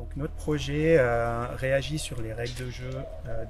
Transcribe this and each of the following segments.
Donc notre projet réagit sur les règles de jeu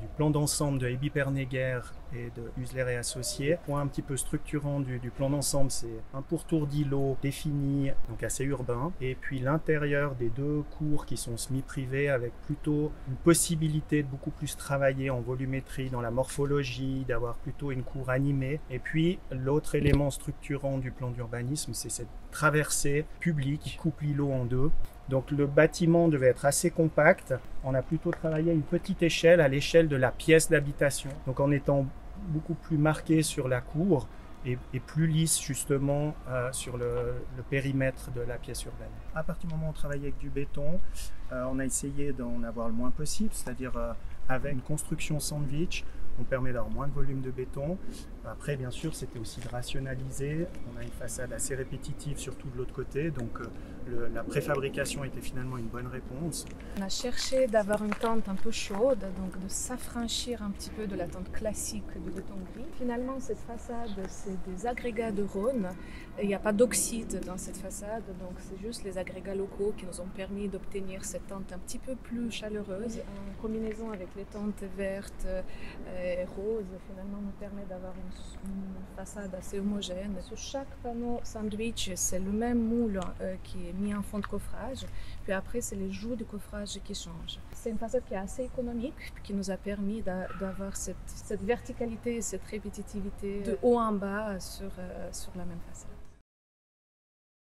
du plan d'ensemble de Ebi Pernegger et de Husler et Associés. Le point un petit peu structurant du plan d'ensemble, c'est un pourtour d'îlot défini, donc assez urbain, et puis l'intérieur des deux cours qui sont semi-privés avec plutôt une possibilité de beaucoup plus travailler en volumétrie, dans la morphologie, d'avoir plutôt une cour animée. Et puis l'autre élément structurant du plan d'urbanisme, c'est cette traversée publique qui coupe l'îlot en deux. Donc le bâtiment devait être assez compact. On a plutôt travaillé à une petite échelle, à l'échelle de la pièce d'habitation. Donc en étant beaucoup plus marqué sur la cour et plus lisse justement sur le périmètre de la pièce urbaine. À partir du moment où on travaillait avec du béton, on a essayé d'en avoir le moins possible, c'est-à-dire avec une construction sandwich, on permet d'avoir moins de volume de béton. Après, bien sûr, c'était aussi de rationaliser. On a une façade assez répétitive, surtout de l'autre côté, donc la préfabrication était finalement une bonne réponse. On a cherché d'avoir une tente un peu chaude, donc de s'affranchir un petit peu de la tente classique du béton gris. Finalement, cette façade, c'est des agrégats de Rhône. Il n'y a pas d'oxyde dans cette façade, donc c'est juste les agrégats locaux qui nous ont permis d'obtenir cette tente un petit peu plus chaleureuse. En combinaison avec les tentes vertes et roses, finalement, nous permet d'avoir une façade assez homogène. Sur chaque panneau sandwich, c'est le même moule qui est mis en fond de coffrage. Puis après, c'est les joues du coffrage qui changent. C'est une façade qui est assez économique, qui nous a permis d'avoir cette verticalité, cette répétitivité de haut en bas sur la même façade.